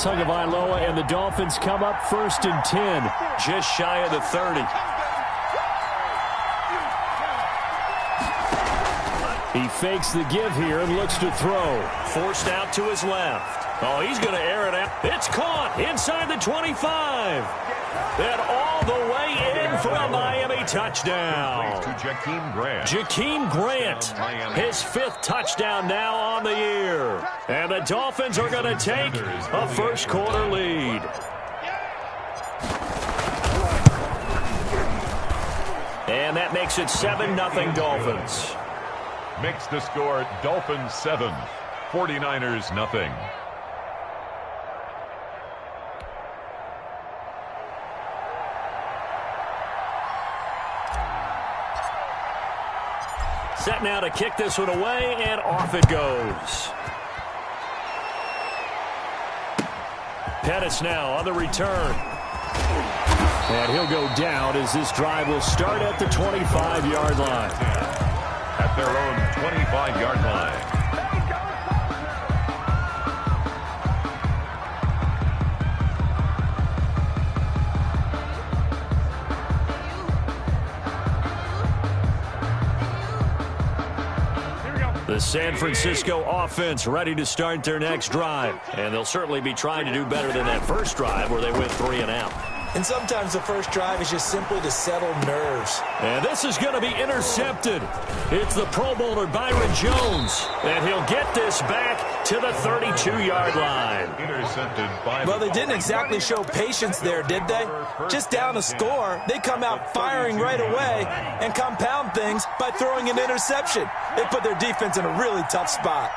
Tagovailoa and the Dolphins come up 1st and 10, just shy of the 30. He fakes the give here and looks to throw. Forced out to his left. Oh, he's going to air it out. It's caught inside the 25. And all the way in for a Miami touchdown. Jakeem Grant, his 5th touchdown now on the year. And the Dolphins are going to take a first-quarter lead. And that makes it 7-0 Dolphins. Makes the score Dolphins 7, 49ers nothing. Set now to kick this one away, and off it goes. Pettis now on the return. And he'll go down as this drive will start at the 25-yard line. At their own 25-yard line. The San Francisco offense ready to start their next drive. And they'll certainly be trying to do better than that first drive where they went 3 and out. And sometimes the first drive is just simply to settle nerves. And this is going to be intercepted. It's the Pro Bowler Byron Jones. And he'll get this back to the 32-yard line. Intercepted by well, they didn't exactly show patience there, did they? Just down a score, they come out firing right away and compound things by throwing an interception. They put their defense in a really tough spot.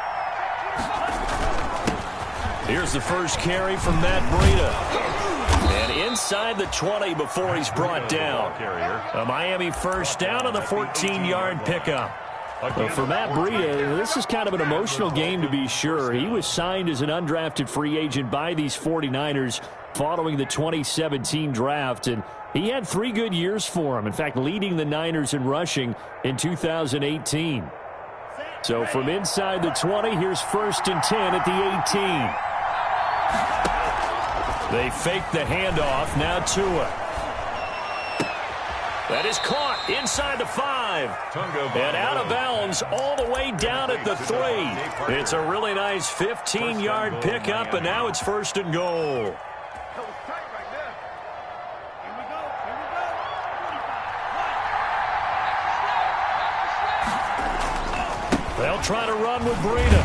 Here's the first carry from Matt Breida. And inside the 20 before he's brought down. A Miami first down on the 14-yard pickup. For Matt Breida, this is kind of an emotional game to be sure. He was signed as an undrafted free agent by these 49ers following the 2017 draft, and he had 3 good years for him. In fact, leading the Niners in rushing in 2018. So from inside the 20, here's 1st and 10 at the 18. They fake the handoff. Now Tua. That is caught inside the 5. And out of bounds all the way down at the 3. It's a really nice 15-yard pickup, and now it's 1st and goal. They'll try to run with Breida.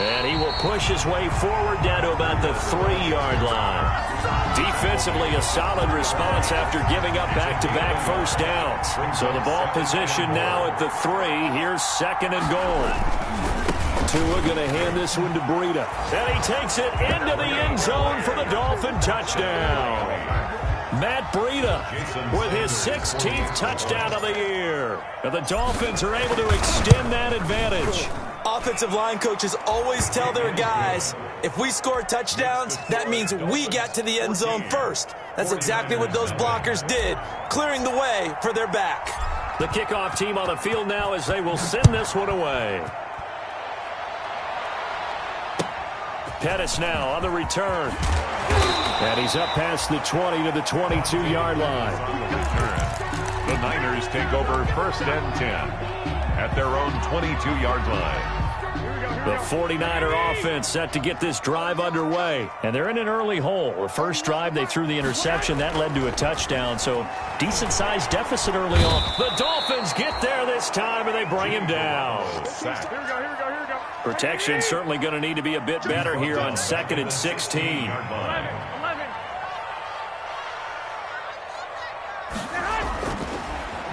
And he will push his way forward down to about the 3-yard line. Defensively, a solid response after giving up back-to-back first downs. So the ball position now at the 3. Here's 2nd and goal. Tua going to hand this one to Breida. And he takes it into the end zone for the Dolphin touchdown. Matt Breida with his 16th touchdown of the year. And the Dolphins are able to extend that advantage. Offensive line coaches always tell their guys, if we score touchdowns, that means we get to the end zone first. That's exactly what those blockers did, clearing the way for their back. The kickoff team on the field now as they will send this one away. Pettis now on the return. And he's up past the 20 to the 22-yard line. The Niners take over 1st and 10 at their own 22-yard line. The 49er offense set to get this drive underway. And they're in an early hole. The first drive, they threw the interception. That led to a touchdown. So decent-sized deficit early on. The Dolphins get there this time, and they bring him down. Here we go. Protection certainly going to need to be a bit better here on 2nd and 16.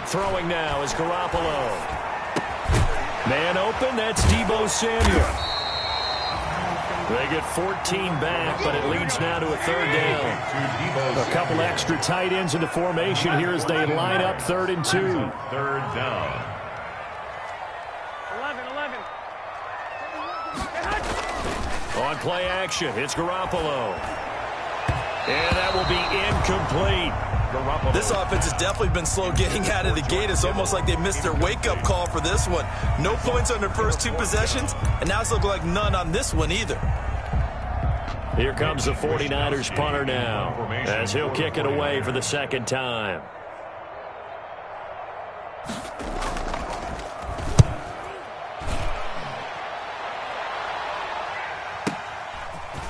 Throwing now is Garoppolo. Man open, that's Deebo Samuel. They get 14 back, but it leads now to a 3rd down. A couple extra tight ends into formation here as they line up 3rd and 2. 3rd down. 11. On play action, it's Garoppolo. And that will be incomplete. This offense has definitely been slow getting out of the gate. It's almost like they missed their wake-up call for this one. No points on their first 2 possessions, and now it's looking like none on this one either. Here comes the 49ers punter now, as he'll kick it away for the second time.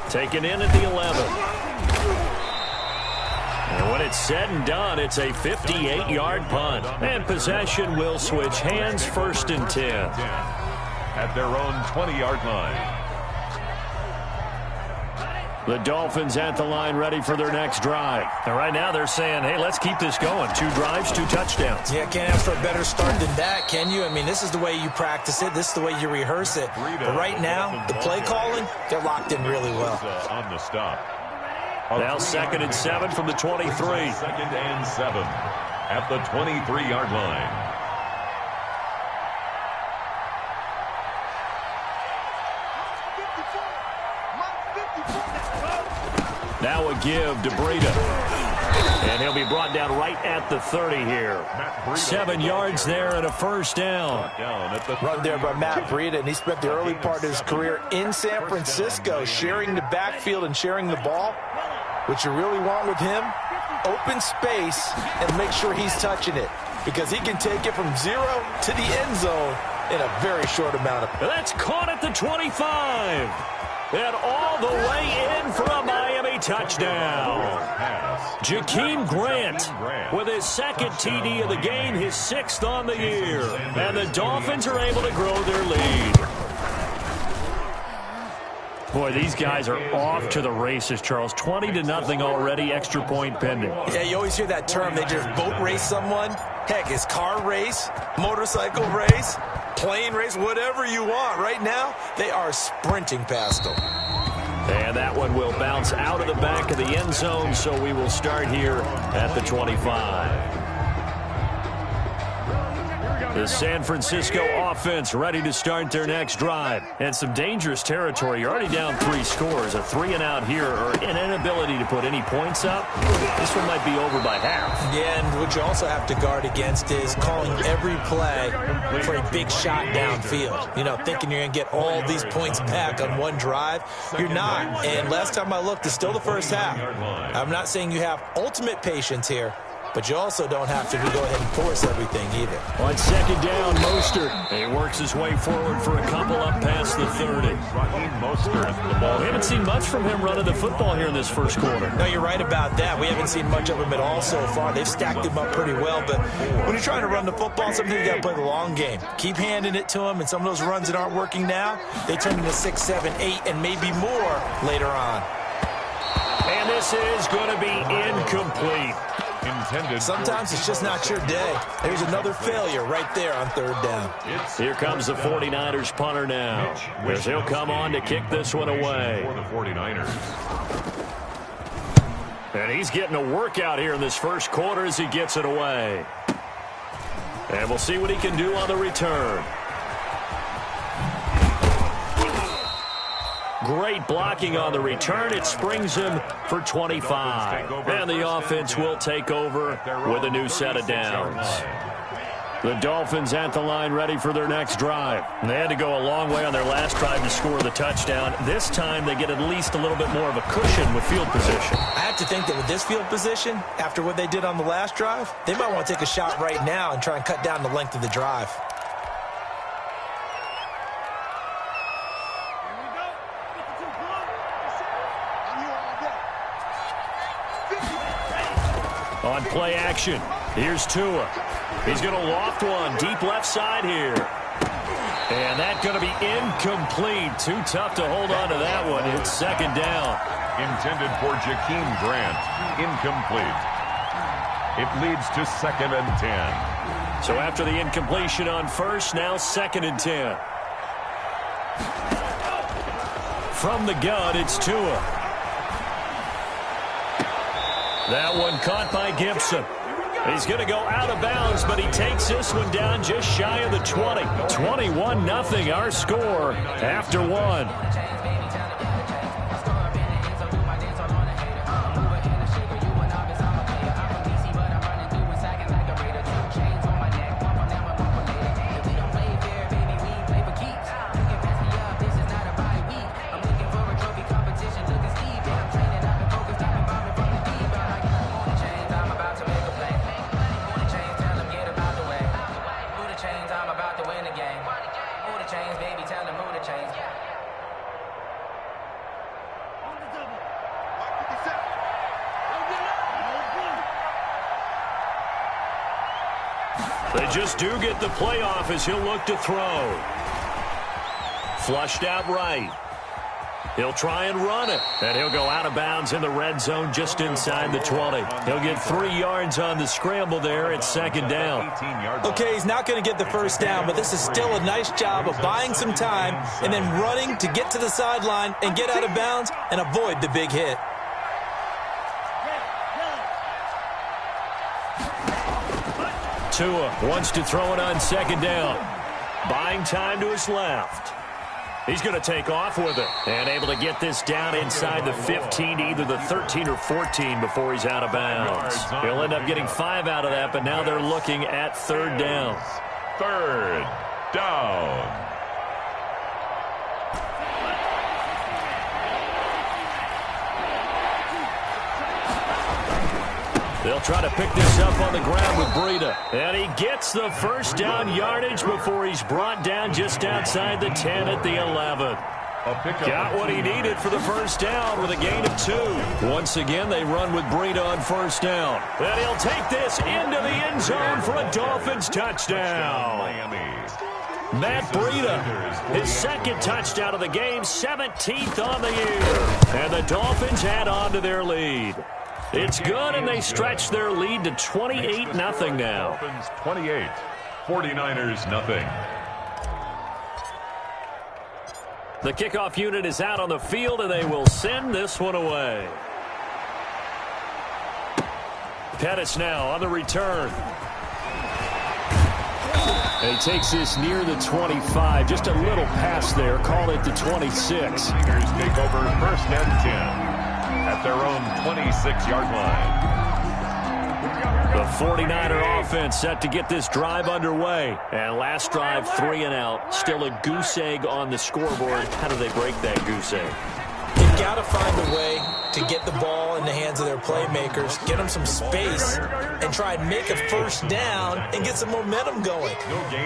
Taken in at the 11. And when it's said and done, it's a 58-yard punt. And possession will switch hands, 1st and 10. At their own 20-yard line. The Dolphins at the line, ready for their next drive. And right now they're saying, hey, let's keep this going. 2 drives, 2 touchdowns. Yeah, can't ask for a better start than that, can you? I mean, this is the way you practice it. This is the way you rehearse it. But right now, the play calling, they're locked in really well. On the stop. Now 2nd and 7 from the 23. 2nd and 7 at the 23-yard line. Now a give to Breida. And he'll be brought down right at the 30 here. 7 yards there and a 1st down. Run there by Matt Breida, and he spent the early part of his career in San Francisco sharing the backfield and sharing the ball. What you really want with him, open space and make sure he's touching it, because he can take it from 0 to the end zone in a very short amount of time. That's caught at the 25. And all the way in for a Miami touchdown. Jakeem Grant with his 2nd TD of the game, his 6th on the year. And the Dolphins are able to grow their lead. Boy, these guys are off to the races, Charles. 20-0 already, extra point pending. Yeah, you always hear that term. They just boat race someone. Heck, it's car race, motorcycle race, plane race, whatever you want. Right now, they are sprinting past them. And that one will bounce out of the back of the end zone, so we will start here at the 25. The San Francisco offense ready to start their next drive. And some dangerous territory. You're already down 3 scores. A 3-and-out here, or an inability to put any points up. This one might be over by half. Yeah, and what you also have to guard against is calling every play for a big shot downfield. You know, thinking you're going to get all these points back on one drive. You're not. And last time I looked, it's still the first half. I'm not saying you have ultimate patience here, but you also don't have to go ahead and force everything either. On 2nd down, Mostert. He works his way forward for a couple up past the 30. We haven't seen much from him running the football here in this first quarter. No, you're right about that. We haven't seen much of him at all so far. They've stacked him up pretty well, but when you're trying to run the football, sometimes you got to play the long game. Keep handing it to him, and some of those runs that aren't working now, they turn into 6, 7, 8, and maybe more later on. And this is going to be incomplete. Sometimes it's just not your day. There's another failure right there on 3rd down. Here comes the 49ers punter now, as he'll come on to kick this one away. For the 49ers. And he's getting a workout here in this first quarter as he gets it away. And we'll see what he can do on the return. Great blocking on the return. It springs him for 25. And the offense will take over with a new set of downs. The Dolphins at the line, ready for their next drive. And they had to go a long way on their last drive to score the touchdown. This time they get at least a little bit more of a cushion with field position. I have to think that with this field position, after what they did on the last drive, they might want to take a shot right now and try and cut down the length of the drive. On play action, here's Tua. He's going to loft one deep left side here. And that's going to be incomplete. Too tough to hold on to that one. It's 2nd down. Intended for Jakeem Grant. Incomplete. It leads to 2nd and 10. So after the incompletion on 1st, now 2nd and 10. From the gun, it's Tua. That one caught by Gibson. He's going to go out of bounds, but he takes this one down just shy of the 20. 21-0 our score after 1. games, I'm about to win the game. Move the chains, baby, tell them move the chains. They just do get the playoff as he'll look to throw. Flushed out right. He'll try and run it, and he'll go out of bounds in the red zone just inside the 20. He'll get 3 yards on the scramble there at second down. Okay, he's not going to get the first down, but this is still a nice job of buying some time and then running to get to the sideline and get out of bounds and avoid the big hit. Tua wants to throw it on second down. Buying time to his left. He's going to take off with it and able to get this down inside the 15, either the 13 or 14 before he's out of bounds. He'll end up getting 5 out of that, but now they're looking at third down. Third down. They'll try to pick this up on the ground with Breida. And he gets the first down yardage before he's brought down just outside the 10 at the 11. Got what he needed for the first down with a gain of 2. Once again, they run with Breida on first down. And he'll take this into the end zone for a Dolphins touchdown. Matt Breida, his second touchdown of the game, 17th on the year. And the Dolphins add on to their lead. It's good, and they stretch their lead to 28-0 now. Dolphins 28, 49ers nothing. The kickoff unit is out on the field, and they will send this one away. Pettis now on the return. And he takes this near the 25. Just a little pass there. Call it the 26. Niners take over first and 10. At their own 26-yard line. The 49er offense set to get this drive underway. And last drive, 3 and out. Still a goose egg on the scoreboard. How do they break that goose egg? They've got to find a way to get the ball in the hands of their playmakers, get them some space, and try and make a first down and get some momentum going.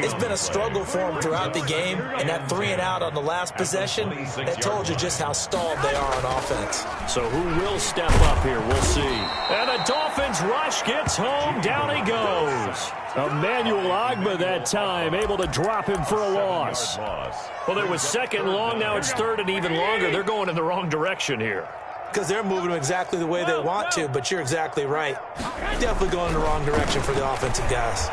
It's been a struggle for them throughout the game, and that 3 and out on the last possession, that told you just how stalled they are on offense. So who will step up here? We'll see. And the Dolphins rush gets home. Down he goes. Emmanuel Ogbah that time, able to drop him for a loss. Well, it was second and long. Now it's third and even longer. They're going in the wrong direction here. Because they're moving them exactly the way they want to, but you're exactly right. Definitely going in the wrong direction for the offensive guys.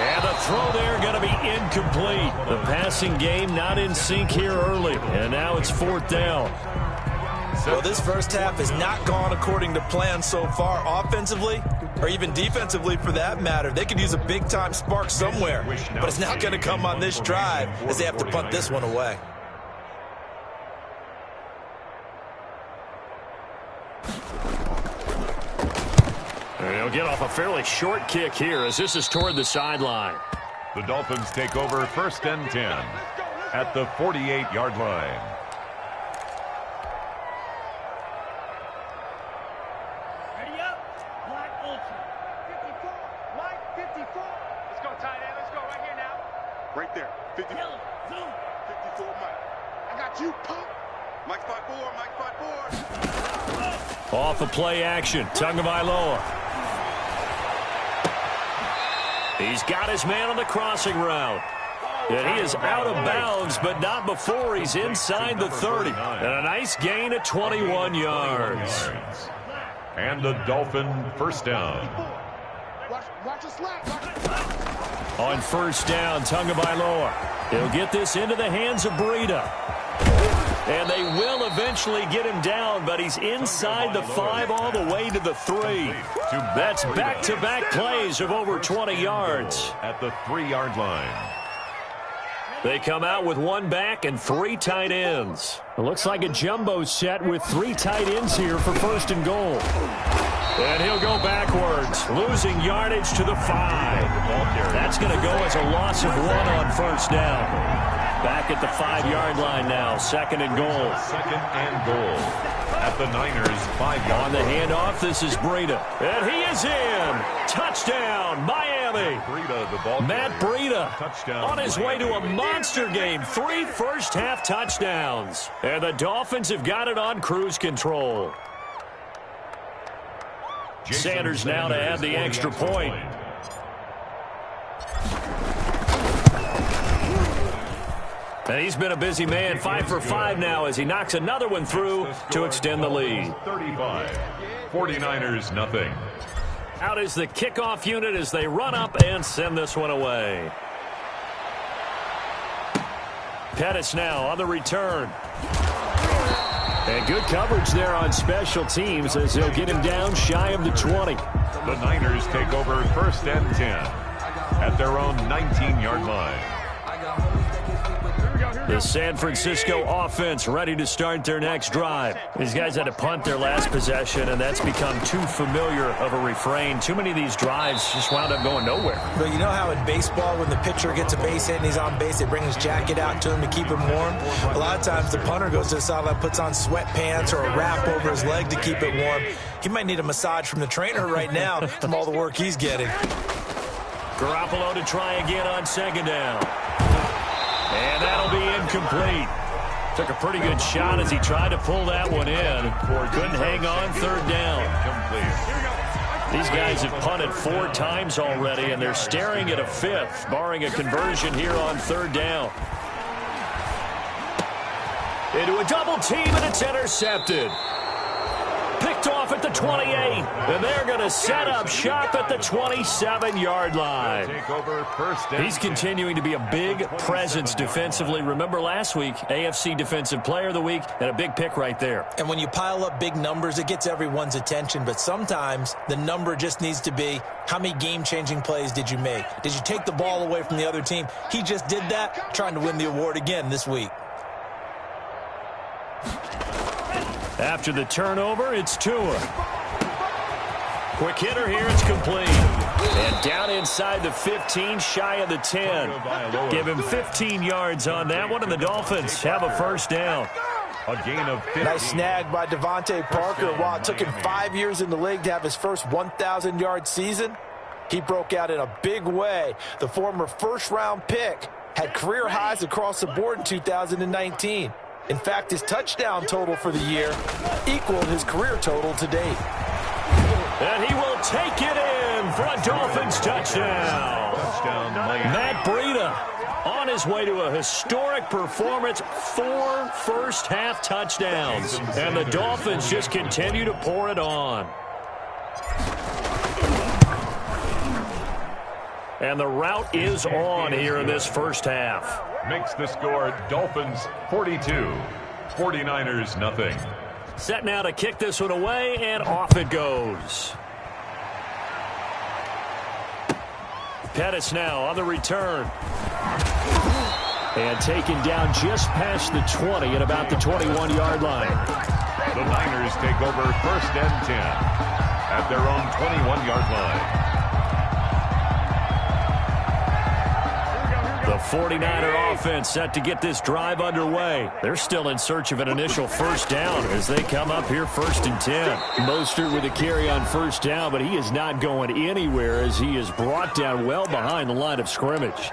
And the throw there going to be incomplete. The passing game not in sync here early. And now it's fourth down. Well, this first half has not gone according to plan so far, offensively or even defensively for that matter. They could use a big-time spark somewhere, but it's not going to come on this drive as they have to punt this one away. He'll get off a fairly short kick here as this is toward the sideline. The Dolphins take over first and 10 at the 48-yard line. Ready up, Black Ultra. 54, Mike 54. Let's go, tight end. Let's go right here now. Right there. 54, Mike. I got you, Pop. Mike 5-4, Mike 5-4. Off of play action, Tagovailoa. He's got his man on the crossing route. And he is out of bounds, but not before he's inside the 30. And a nice gain of 21 yards. And the Dolphin first down. Watch us slap. On first down, Tagovailoa. He'll get this into the hands of Breida. And they will eventually get him down, but he's inside the 5 all the way to the 3. That's back-to-back plays of over 20 yards. At the 3-yard line. They come out with 1 back and 3 tight ends. It looks like a jumbo set with 3 tight ends here for first and goal. And he'll go backwards, losing yardage to the 5. That's going to go as a loss of 1 on first down. Back at the 5-yard line now, second and goal. Second and goal at the Niners' 5-yard line. On the handoff, this is Breida. And he is in. Touchdown, Miami. Miami. Matt Breida on his way to a monster game. 3 first-half touchdowns. And the Dolphins have got it on cruise control. Sanders now to add the extra point. And he's been a busy man, 5 for 5 now as he knocks another one through to extend the lead. 35. 49ers nothing. Out is the kickoff unit as they run up and send this one away. Pettis now on the return. And good coverage there on special teams as they'll get him down shy of the 20. The Niners take over 1st and 10 at their own 19-yard line. The San Francisco offense ready to start their next drive. These guys had to punt their last possession, and that's become too familiar of a refrain. Too many of these drives just wound up going nowhere. Well, you know how in baseball, when the pitcher gets a base hit and he's on base, they bring his jacket out to him to keep him warm? A lot of times the punter goes to the sideline, puts on sweatpants or a wrap over his leg to keep it warm. He might need a massage from the trainer right now from all the work he's getting. Garoppolo to try again on 2nd down. And that'll be incomplete. Took a pretty good shot as he tried to pull that one in. Couldn't hang on 3rd down. These guys have punted 4 times already, and they're staring at a 5th, barring a conversion here on 3rd down. Into a double team, and it's intercepted. Picked off at the 28, and they're going to set up shop at the 27-yard line. He's continuing to be a big presence defensively. Remember last week, AFC Defensive Player of the Week, and a big pick right there. And when you pile up big numbers, it gets everyone's attention, but sometimes the number just needs to be, how many game-changing plays did you make? Did you take the ball away from the other team? He just did that, trying to win the award again this week. After the turnover, it's Tua. Quick hitter here, it's complete. And down inside the 15, shy of the 10. Give him 15 yards on that one, and the Dolphins have a 1st down. A gain of 50. Nice snag by Devontae Parker. While it took him 5 years in the league to have his first 1,000-yard season, he broke out in a big way. The former first-round pick had career highs across the board in 2019. In fact, his touchdown total for the year equaled his career total to date. And he will take it in for a Dolphins touchdown. Matt Breida on his way to a historic performance, 4 first-half touchdowns. And the Dolphins just continue to pour it on. And the route is on here in this 1st half. Makes the score Dolphins 42, 49ers nothing. Set now to kick this one away, and off it goes. Pettis now on the return. And taken down just past the 20 at about the 21-yard line. The Niners take over 1st and 10 at their own 21-yard line. The 49er offense set to get this drive underway. They're still in search of an initial 1st down as they come up here 1st and 10. Mostert with a carry on 1st down, but he is not going anywhere as he is brought down well behind the line of scrimmage.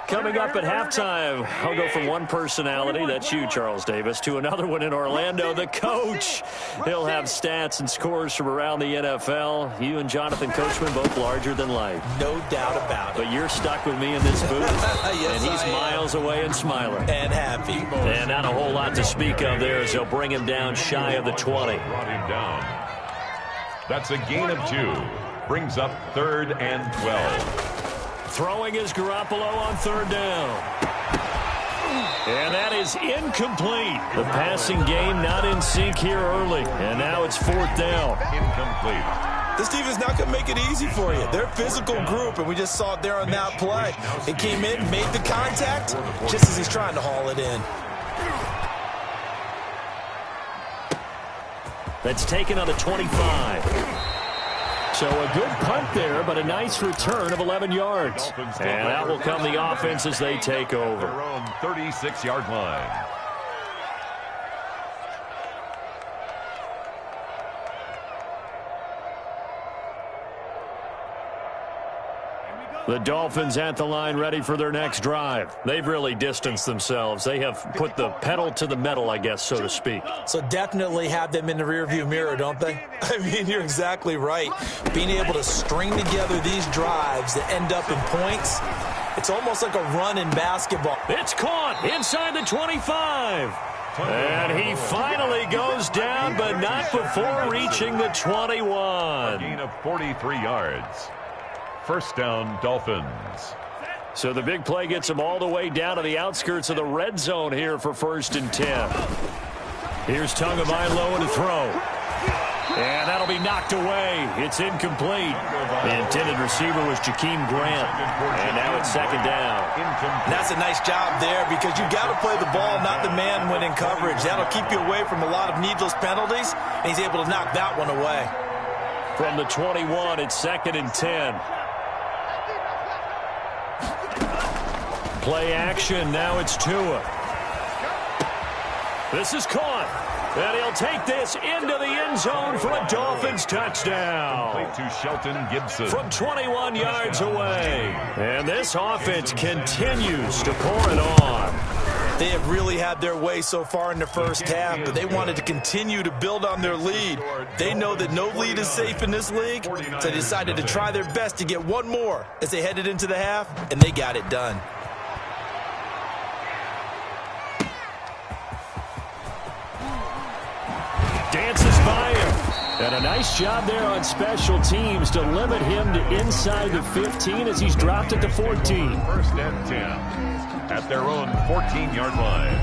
Coming up at halftime, I'll go from one personality, that's you, Charles Davis, to another one in Orlando, the coach. He'll have stats and scores from around the NFL. You and Jonathan Coachman both larger than life. No doubt about it. But you're stuck with me in this booth, yes, and he's miles away and smiling. And happy. And not a whole lot to speak of there as they'll bring him down shy of the 20. Brought him down. That's a gain of 2. Brings up 3rd and 12. Throwing is Garoppolo on 3rd down. And that is incomplete. The passing game not in sync here early. And now it's 4th down. Incomplete. This team is not going to make it easy for you. They're a physical group, and we just saw it there on that play. It came in, made the contact, just as he's trying to haul it in. That's taken on the 25. So a good punt there, but a nice return of 11 yards. And that will come the offense as they take over. Their own 36-yard line. The Dolphins at the line ready for their next drive. They've really distanced themselves. They have put the pedal to the metal, I guess, so to speak. So definitely have them in the rearview mirror, don't they? I mean, you're exactly right. Being able to string together these drives that end up in points, it's almost like a run in basketball. It's caught inside the 25. And he finally goes down, but not before reaching the 21. A gain of 43 yards. First down, Dolphins. So the big play gets him all the way down to the outskirts of the red zone here for 1st and 10. Here's Tagovailoa to throw. And that'll be knocked away. It's incomplete. The intended receiver was Jakeem Grant. And now it's 2nd down. And that's a nice job there because you've got to play the ball, not the man when in coverage. That'll keep you away from a lot of needless penalties, and he's able to knock that one away. From the 21, it's 2nd and 10. Play action. Now it's Tua. This is caught. And he'll take this into the end zone for a Dolphins touchdown. Play to Shelton Gibson. From 21 yards away. And this offense continues to pour it on. They have really had their way so far in the first half, but they wanted to continue to build on their lead. They know that no lead is safe in this league, so they decided to try their best to get one more as they headed into the half, and they got it done. Dances by him. And a nice job there on special teams to limit him to inside the 15 as he's dropped at the 14. 1st and 10 at their own 14-yard line.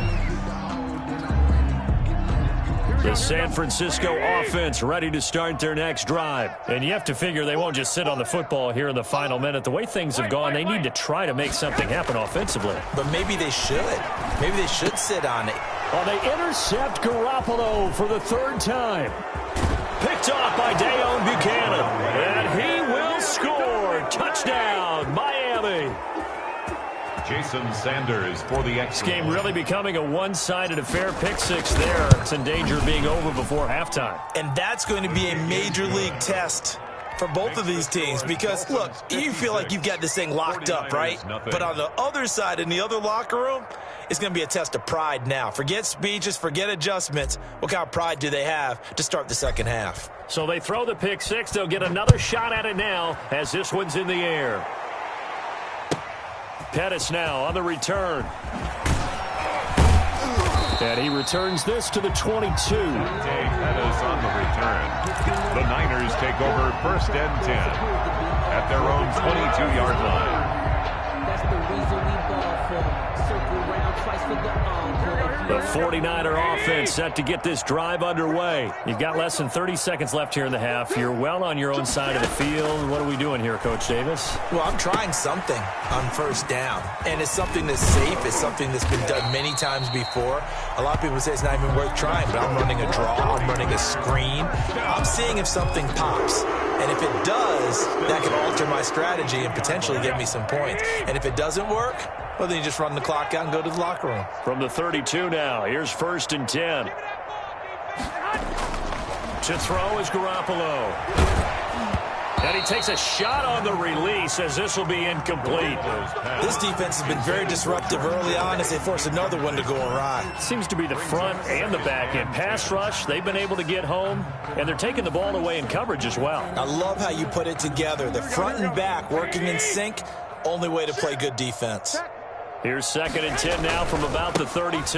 The San Francisco offense ready to start their next drive. And you have to figure they won't just sit on the football here in the final minute. The way things have gone, they need to try to make something happen offensively. But maybe they should. Maybe they should sit on it. Oh, they intercept Garoppolo for the 3rd time. Picked off by Deone Buchanan. And he will score. Touchdown, Miami. Jason Sanders for the X. This game really becoming a one-sided affair. Pick 6 there. It's in danger of being over before halftime. And that's going to be a major league test for both of these teams because, look, you feel like you've got this thing locked up, right? But on the other side, in the other locker room, it's going to be a test of pride now. Forget speeches, forget adjustments. What kind of pride do they have to start the second half? So they throw the pick 6. They'll get another shot at it now as this one's in the air. Pettis now on the return. And he returns this to the 22. Pettis on the return. The Niners take over 1st and 10 at their own 22-yard line. That's the reason we ball for. Circle round twice for the encore. The 49er offense set to get this drive underway. You've got less than 30 seconds left here in the half. You're well on your own side of the field. What are we doing here, Coach Davis? Well, I'm trying something on 1st down, and it's something that's safe. It's something that's been done many times before. A lot of people say it's not even worth trying, but I'm running a draw. I'm running a screen. I'm seeing if something pops, and if it does, that could alter my strategy and potentially get me some points. And if it doesn't work, well, then you just run the clock out and go to the locker room. From the 32 now, here's 1st and 10. To throw is Garoppolo. And he takes a shot on the release as this will be incomplete. This defense has been very disruptive early on as they force another one to go awry. Seems to be the front and the back end. Pass rush, they've been able to get home, and they're taking the ball away in coverage as well. I love how you put it together. The front and back working in sync, only way to play good defense. Here's 2nd and 10 now from about the 32.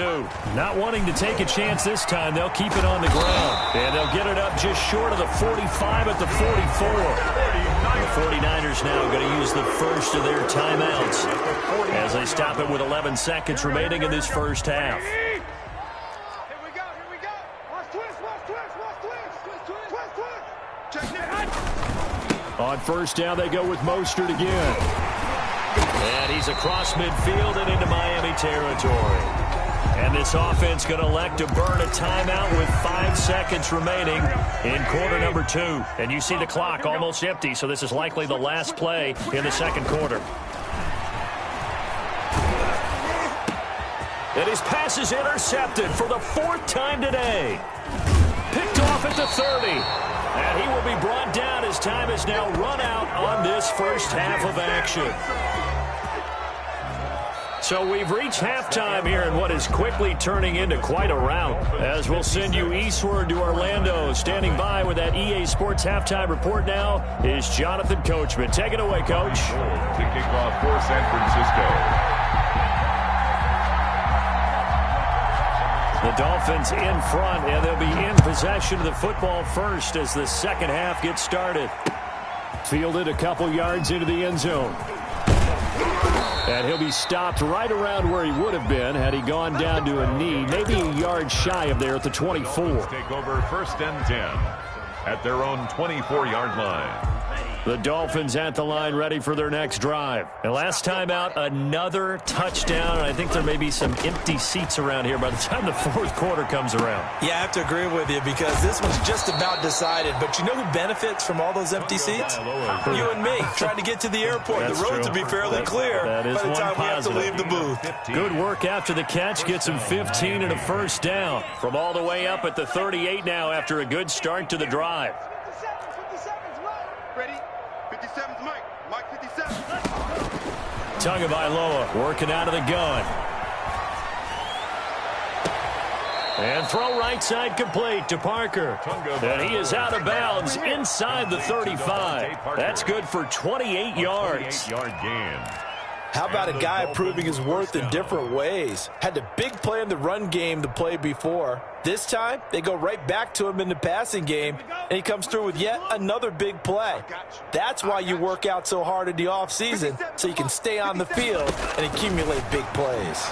Not wanting to take a chance this time, they'll keep it on the ground. And they'll get it up just short of the 45 at the 44. The 49ers now going to use the first of their timeouts as they stop it with 11 seconds remaining in this first half. Here we go, here we go. Watch twist, watch twist, watch twist. Twist, twist. Check that. On 1st down, they go with Mostert again. And he's across midfield and into Miami territory. And this offense going to elect to burn a timeout with 5 seconds remaining in quarter number 2. And you see the clock almost empty, so this is likely the last play in the second quarter. And his pass is intercepted for the 4th time today. Picked off at the 30. And he will be brought down as time has now run out on this first half of action. So we've reached halftime here in what is quickly turning into quite a rout. As we'll send you eastward to Orlando. Standing by with that EA Sports halftime report now is Jonathan Coachman. Take it away, Coach. To kick off for San Francisco. The Dolphins in front, and they'll be in possession of the football first as the second half gets started. Fielded a couple yards into the end zone. And he'll be stopped right around where he would have been had he gone down to a knee, maybe a yard shy of there at the 24. Take over 1st and 10 at their own 24-yard line. The Dolphins at the line ready for their next drive. And last time out, another touchdown. And I think there may be some empty seats around here by the time the fourth quarter comes around. Yeah, I have to agree with you because this one's just about decided. But you know who benefits from all those empty seats? You and me, trying to get to the airport. That's the roads true. will be fairly clear by the time we have to leave the booth. Good work after the catch. Gets him 15 and a first down. From all the way up at the 38 now after a good start to the drive. 57's Mike. Ready? 57's Mike. Mike 57. Tagovailoa working out of the gun. And throw right side complete to Parker. And he is out of bounds inside the 35. That's good for 28 yards. 28-yard gain. How about a guy proving his worth in different ways? Had the big play in the run game to play before. This time, they go right back to him in the passing game, and he comes through with yet another big play. That's why you work out so hard in the offseason, so you can stay on the field and accumulate big plays.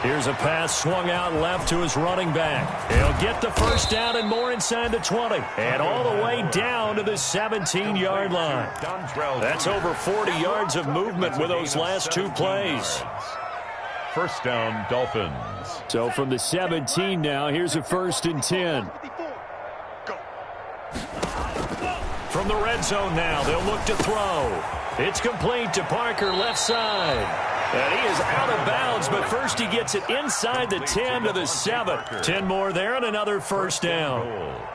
Here's a pass swung out left to his running back. He'll get the first down and more inside the 20. And all the way down to the 17-yard line. That's over 40 yards of movement with those last two plays. First down, Dolphins. So from the 17 now, here's a 1st and 10. From the red zone now, they'll look to throw. It's complete to Parker, left side. And he is out of bounds, but first he gets it inside the 10 to the 7. 10 more there and another first down.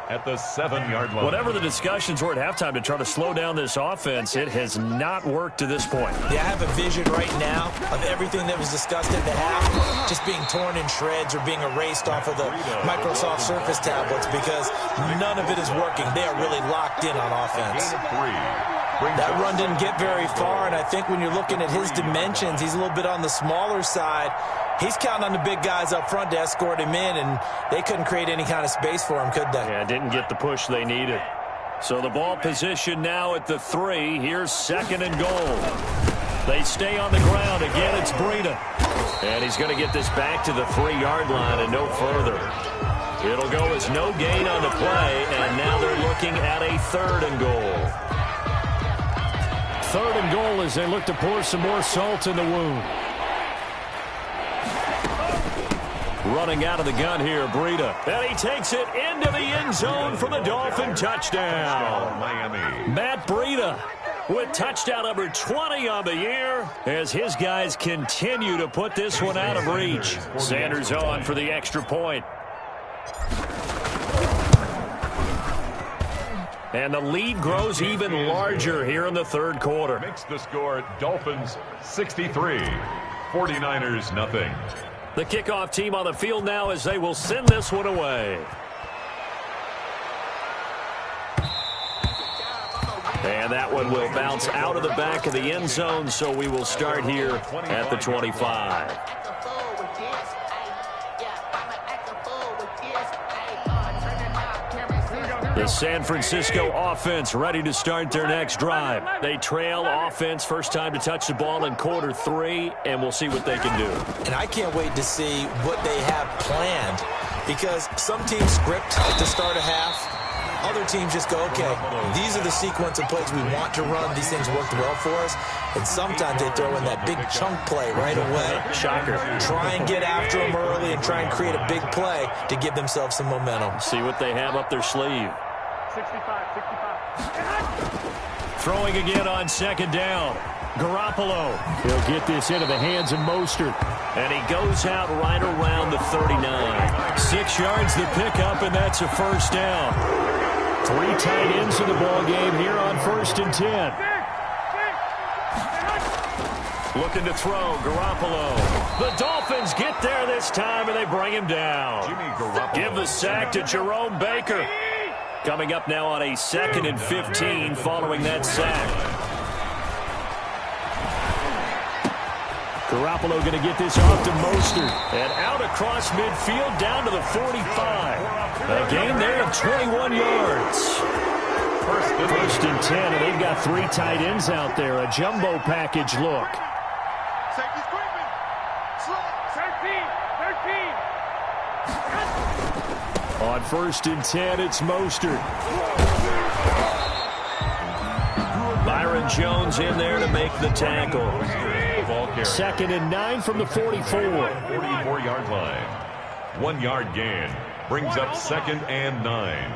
At the 7-yard line. Whatever the discussions were at halftime to try to slow down this offense, it has not worked to this point. Yeah, I have a vision right now of everything that was discussed at the half just being torn in shreds or being erased off of the Microsoft Surface tablets because none of it is working. They are really locked in on offense. That run didn't get very far, and I think when you're looking at his dimensions, he's a little bit on the smaller side. He's counting on the big guys up front to escort him in, and they couldn't create any kind of space for him, could they? Yeah, didn't get the push they needed. So the ball position now at the 3. Here's 2nd and goal. They stay on the ground. Again, it's Breida. And he's going to get this back to the 3-yard line and no further. It'll go as no gain on the play, and now they're looking at a 3rd and goal. 3rd and goal as they look to pour some more salt in the wound. Running out of the gun here, Breida. And he takes it into the end zone for the Dolphin touchdown. Miami. Matt Breida with touchdown number 20 on the year as his guys continue to put this one out of reach. Sanders on for the extra point. And the lead grows even larger here in the 3rd quarter. Makes the score Dolphins 63, 49ers nothing. The kickoff team on the field now as they will send this one away. And that one will bounce out of the back of the end zone, so we will start here at the 25. The San Francisco offense ready to start their next drive. They trail offense, first time to touch the ball in quarter 3, and we'll see what they can do. And I can't wait to see what they have planned because some teams script to start a half. Other teams just go, okay, these are the sequence of plays we want to run. These things worked well for us. And sometimes they throw in that big chunk play right away. Shocker. Try and get after them early and try and create a big play to give themselves some momentum. See what they have up their sleeve. 65. Throwing again on 2nd down. Garoppolo. He'll get this into the hands of Mostert. And he goes out right around the 39. 6 yards the pickup, and that's a first down. 3 tight ends in the ball game here on 1st and 10. Looking to throw, Garoppolo. The Dolphins get there this time, and they bring him down. Give the sack to Jerome Baker. Coming up now on a 2nd and 15 following that sack. Garoppolo going to get this off to Mostert. And out across midfield down to the 45. A gain there of 21 yards. 1st and 10, and they've got 3 tight ends out there. A jumbo package look. Safety's creeping. Slot. 13. On 1st and 10, it's Mostert. Byron Jones in there to make the tackle. 2nd and 9 from the 44. 44-yard line. 1-yard gain. Brings up 2nd and 9.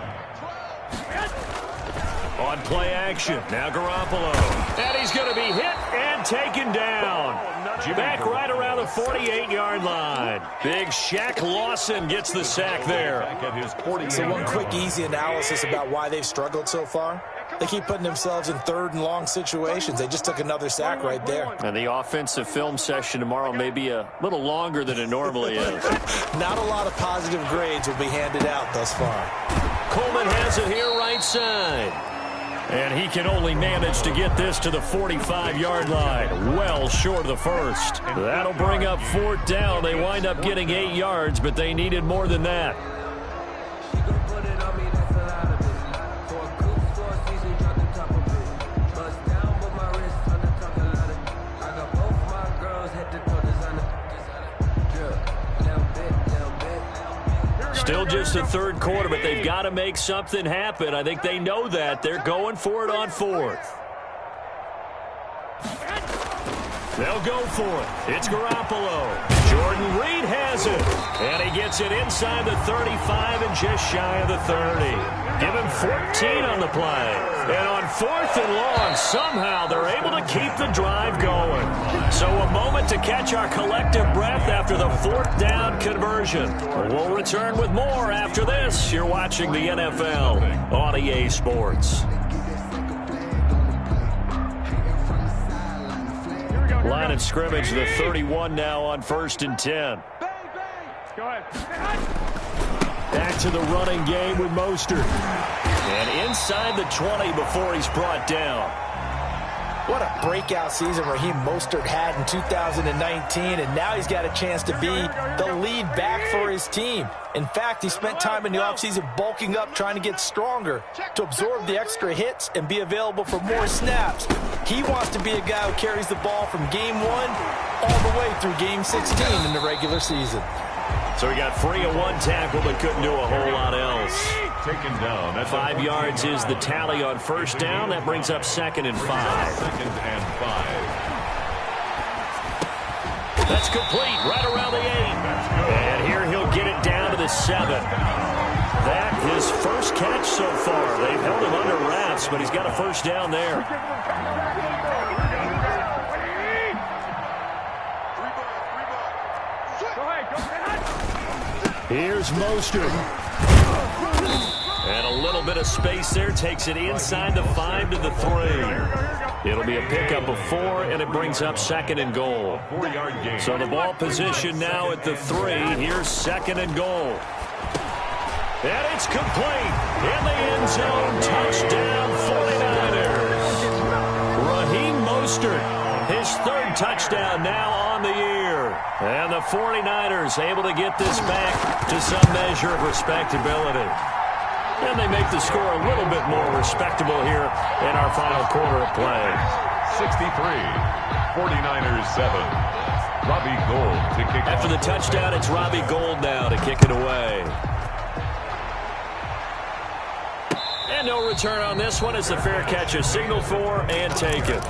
On play action, now Garoppolo. And he's going to be hit and taken down. Back right around the 48-yard line. Big Shaq Lawson gets the sack there. So one quick, easy analysis about why they've struggled so far. They keep putting themselves in 3rd and long situations. They just took another sack right there. And the offensive film session tomorrow may be a little longer than it normally is. Not a lot of positive grades will be handed out thus far. Coleman has it here right side. And he can only manage to get this to the 45-yard line. Well short of the 1st. That'll bring up 4th down. They wind up getting 8 yards, but they needed more than that. Still just the 3rd quarter, but they've got to make something happen. I think they know that. They're going for it on 4th. They'll go for it. It's Garoppolo. Jordan Reed has it. And he gets it inside the 35 and just shy of the 30. Give him 14 on the play. And on 4th and long, somehow they're able to keep the drive going. So a moment to catch our collective breath after the 4th down conversion. We'll return with more after this. You're watching the NFL on EA Sports. Line of scrimmage, the 31 now on 1st and 10. Go ahead. Back to the running game with Mostert. And inside the 20 before he's brought down. What a breakout season Raheem Mostert had in 2019, and now he's got a chance to be the lead back for his team. In fact, he spent time in the offseason bulking up, trying to get stronger to absorb the extra hits and be available for more snaps. He wants to be a guy who carries the ball from game 1 all the way through game 16 in the regular season. So he got free of 1 tackle but couldn't do a whole lot else. Taken down. That's 5 yards is the tally on 1st down. That brings up 2nd and 5. 2nd and 5. That's complete right around the 8. And here he'll get it down to the 7. That his first catch so far. They've held him under wraps, but he's got a 1st down there. Here's Mostert. And a little bit of space there. Takes it inside the 5 to the 3. It'll be a pickup of 4, and it brings up 2nd and goal. 4-yard gain. So the ball position now at the 3. Here's 2nd and goal. And it's complete. In the end zone. Touchdown 49ers. Raheem Mostert. His 3rd touchdown now on the year. And the 49ers able to get this back to some measure of respectability. And they make the score a little bit more respectable here in our final quarter of play. 63, 49ers 7. Robbie Gould to kick After the touchdown, it's Robbie Gould now to kick it away. And no return on this one. It's a fair catch, a signal for, and take it.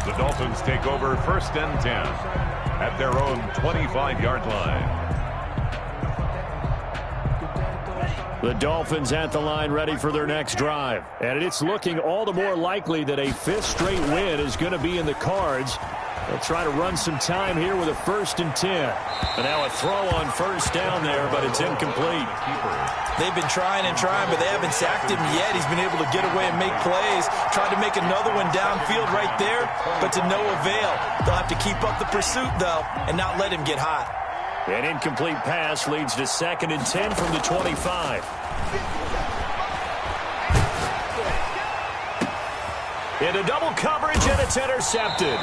The Dolphins take over 1st and 10 at their own 25-yard line. The Dolphins at the line ready for their next drive. And it's looking all the more likely that a 5th straight win is going to be in the cards They'll try to run some time here with a 1st and 10. And now a throw on 1st down there, but it's incomplete. They've been trying and trying, but they haven't sacked him yet. He's been able to get away and make plays. Tried to make another one downfield right there, but to no avail. They'll have to keep up the pursuit, though, and not let him get hot. An incomplete pass leads to 2nd and 10 from the 25. Into double coverage, and it's intercepted.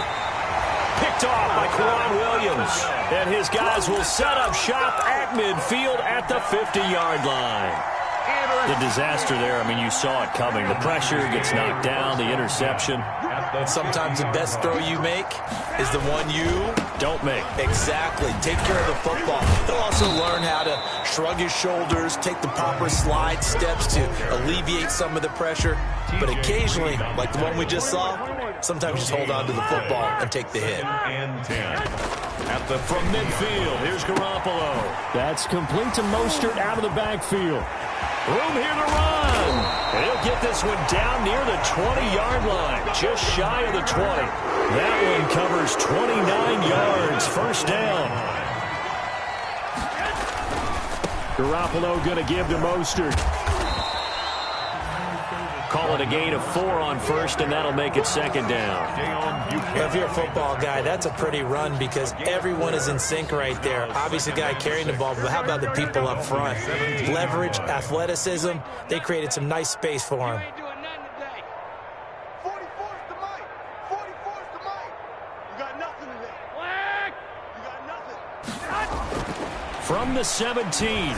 Picked off by Quan Williams. And his guys will set up shop at midfield at the 50-yard line. The disaster there, I mean, you saw it coming. The pressure gets knocked down, the interception. Sometimes the best throw you make is the one you don't make. Exactly. Take care of the football. He'll also learn how to shrug his shoulders, take the proper slide steps to alleviate some of the pressure. But occasionally, like the one we just saw, sometimes just hold on to the football and take the hit. From midfield, here's Garoppolo. That's complete to Mostert out of the backfield. Room here to run. And he'll get this one down near the 20-yard line, just shy of the 20. That one covers 29 yards, 1st down. Garoppolo going to give to Mostert. Call it a gain of 4 on 1st, and that'll make it 2nd down. If you're a football guy, that's a pretty run because everyone is in sync right there. Obviously, the guy carrying the ball, but how about the people up front? Leverage, athleticism, they created some nice space for him. From the 17,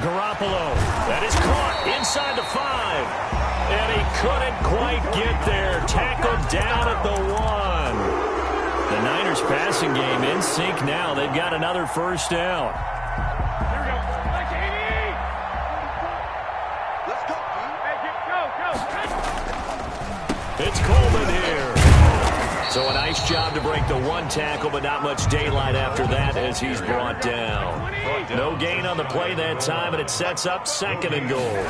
Garoppolo. That is caught inside the 5. And he couldn't quite get there. Tackled down at the 1. The Niners passing game in sync now. They've got another 1st down. It's Coleman here. So a nice job to break the 1 tackle, but not much daylight after that as he's brought down. No gain on the play that time, and it sets up 2nd and goal.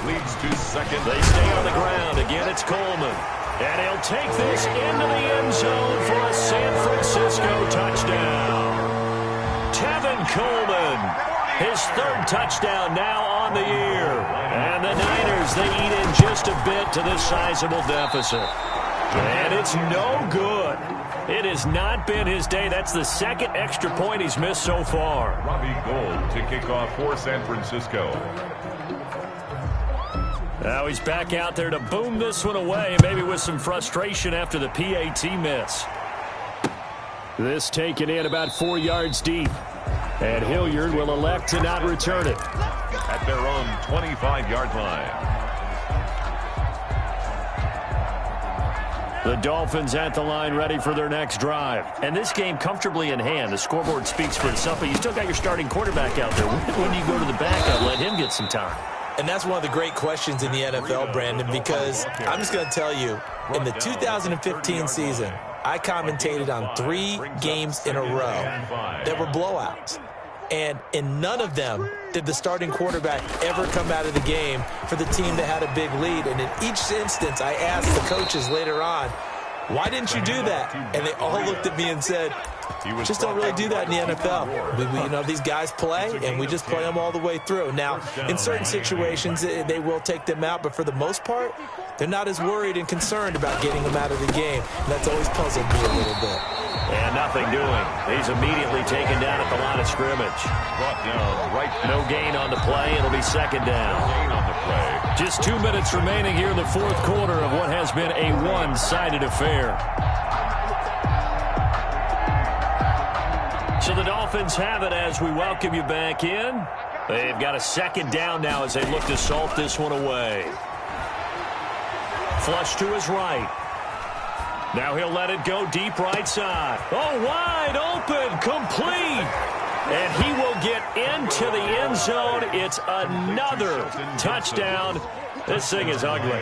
Leads to 2nd. They stay on the ground. Again, it's Coleman. And he'll take this into the end zone for a San Francisco touchdown. Tevin Coleman, his 3rd touchdown now on the year. And the Niners, they eat in just a bit to this sizable deficit. And it's no good. It has not been his day. That's the 2nd extra point he's missed so far. Robbie Gould to kick off for San Francisco. Now he's back out there to boom this one away, maybe with some frustration after the PAT miss. This taken in about 4 yards deep. And Hilliard will elect to not return it. At their own 25-yard line. The Dolphins at the line ready for their next drive. And this game comfortably in hand. The scoreboard speaks for itself, but you still got your starting quarterback out there. When do you go to the backup, let him get some time? And that's one of the great questions in the NFL, Brandon, because I'm just going to tell you, in the 2015 season, I commentated on 3 games in a row that were blowouts. And in none of them did the starting quarterback ever come out of the game for the team that had a big lead. And in each instance, I asked the coaches later on, why didn't you do that? And they all looked at me and said, just don't really do that in the NFL. We these guys play, and we just play them all the way through. Now, in certain situations, they will take them out, but for the most part, they're not as worried and concerned about getting them out of the game. And that's always puzzled me a little bit. And nothing doing. He's immediately taken down at the line of scrimmage. Brought down right now. No gain on the play. It'll be 2nd down. Gain on the play. Just 2 minutes remaining here in the 4th quarter of what has been a one-sided affair. So the Dolphins have it as we welcome you back in. They've got a 2nd down now as they look to salt this one away. Flush to his right. Now he'll let it go deep right side. Oh, wide open, complete. And he will get into the end zone. It's another touchdown. This thing is ugly.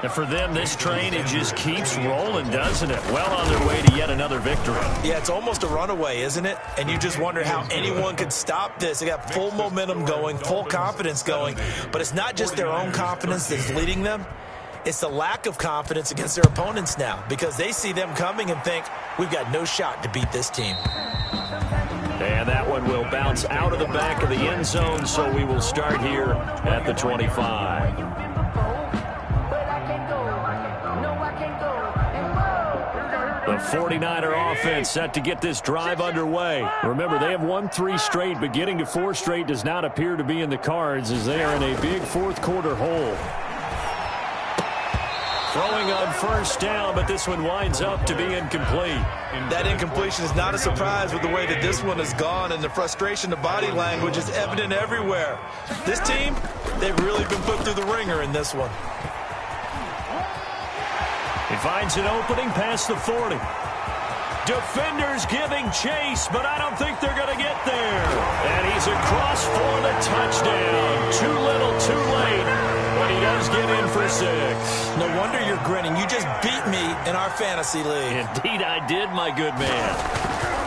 And for them, this train, it just keeps rolling, doesn't it? Well on their way to yet another victory. Yeah, it's almost a runaway, isn't it? And you just wonder how anyone could stop this. They got full momentum going, full confidence going. But it's not just their own confidence that's leading them. It's the lack of confidence against their opponents now because they see them coming and think, we've got no shot to beat this team. And that one will bounce out of the back of the end zone, so we will start here at the 25. The 49er offense set to get this drive underway. Remember, they have won 3 straight, but getting to 4 straight does not appear to be in the cards as they are in a big fourth-quarter hole. Throwing on first down, but this one winds up to be incomplete. That incompletion is not a surprise with the way that this one has gone, and the frustration of body language is evident everywhere. This team, they've really been put through the ringer in this one. He finds an opening past the 40. Defenders giving chase, but I don't think they're going to get there. And he's across for the touchdown. Too little, too late. But he does get in for 6. No wonder you're grinning. You just beat me in our fantasy league. Indeed I did, my good man.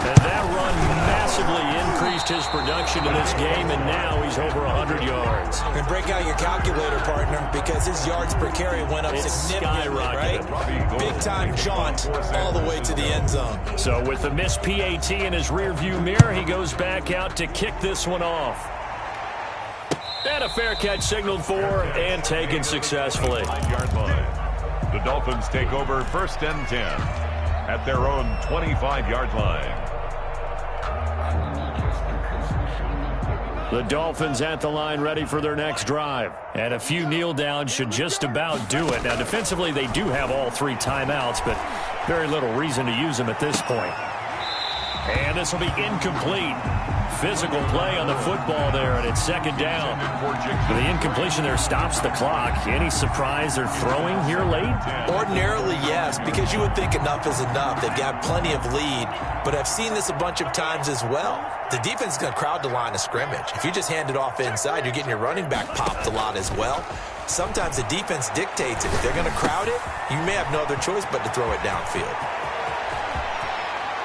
And that run massively increased his production in this game, and now he's over 100 yards. And break out your calculator, partner, because his yards per carry went up significantly, right? Big-time jaunt all the way to the end zone. So with the missed PAT in his rearview mirror, he goes back out to kick this one off. And a fair catch signaled for and taken successfully. The Dolphins take over 1st and 10 at their own 25-yard line. The Dolphins at the line ready for their next drive. And a few kneel downs should just about do it. Now, defensively, they do have all 3 timeouts, but very little reason to use them at this point. And this will be incomplete. Physical play on the football there, and it's 2nd down. The incompletion there stops the clock. Any surprise they're throwing here late? Ordinarily, yes, because you would think enough is enough. They've got plenty of lead, but I've seen this a bunch of times as well. The defense is going to crowd the line of scrimmage. If you just hand it off inside, you're getting your running back popped a lot as well. Sometimes the defense dictates it. If they're going to crowd it, you may have no other choice but to throw it downfield.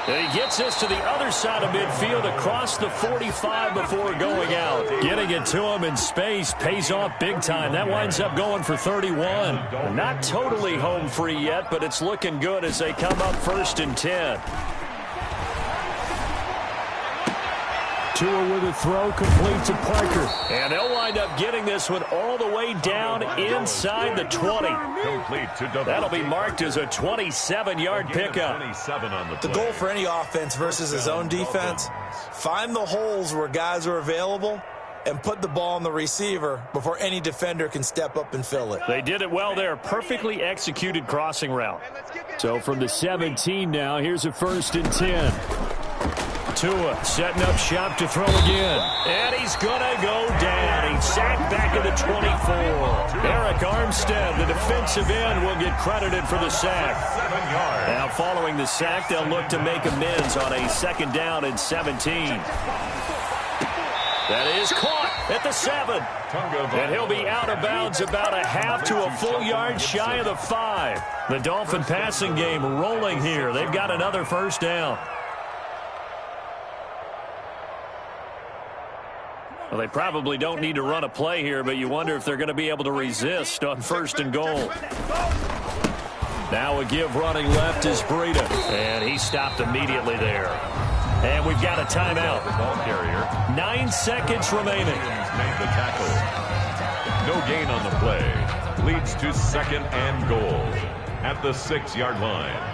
And he gets this to the other side of midfield across the 45 before going out. Getting it to him in space pays off big time. That winds up going for 31. Not totally home free yet, but it's looking good as they come up 1st and 10. Tua with a throw, complete to Parker. And they'll wind up getting this one all the way down inside the 20. Complete to Devontae. That'll be marked as a 27-yard pickup. 27 on the The goal for any offense versus his own defense, find the holes where guys are available and put the ball on the receiver before any defender can step up and fill it. They did it well there. Perfectly executed crossing route. So from the 17 now, here's a 1st and 10. Tua setting up shop to throw again. And he's going to go down. He's sacked back at the 24. Eric Armstead, the defensive end, will get credited for the sack. 7 yards. Now following the sack, they'll look to make amends on a 2nd down and 17. That is caught at the 7. And he'll be out of bounds about a half to a full yard shy of the 5. The Dolphin passing game rolling here. They've got another 1st down. Well, they probably don't need to run a play here, but you wonder if they're going to be able to resist on 1st and goal. Now a give running left is Breida, and he stopped immediately there. And we've got a timeout. Ball carrier. 9 seconds remaining. Made the tackle. No gain on the play. Leads to 2nd and goal at the 6-yard line.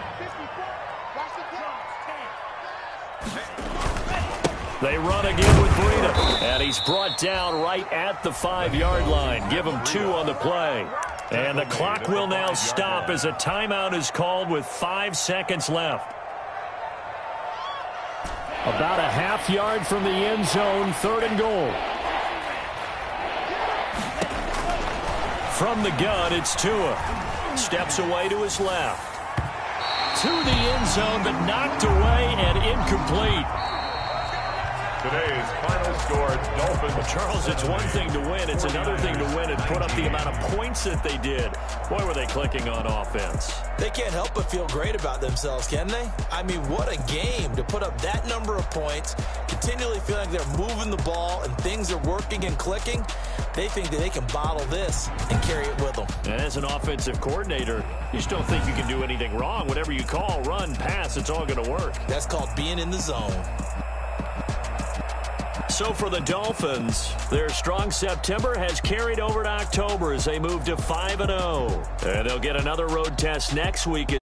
They run again with Breida, and he's brought down right at the 5-yard line. Give him 2 on the play. And the clock will now stop as a timeout is called with 5 seconds left. About a half yard from the end zone, 3rd and goal. From the gun, it's Tua. Steps away to his left. To the end zone, but knocked away and incomplete. Today's final score, Dolphins. Well, Charles, it's one thing to win. It's another thing to win and put up the amount of points that they did. Boy, were they clicking on offense. They can't help but feel great about themselves, can they? I mean, what a game to put up that number of points, continually feeling like they're moving the ball and things are working and clicking. They think that they can bottle this and carry it with them. And as an offensive coordinator, you just don't think you can do anything wrong. Whatever you call, run, pass, it's all going to work. That's called being in the zone. So for the Dolphins, their strong September has carried over to October as they move to 5-0. And they'll get another road test next week.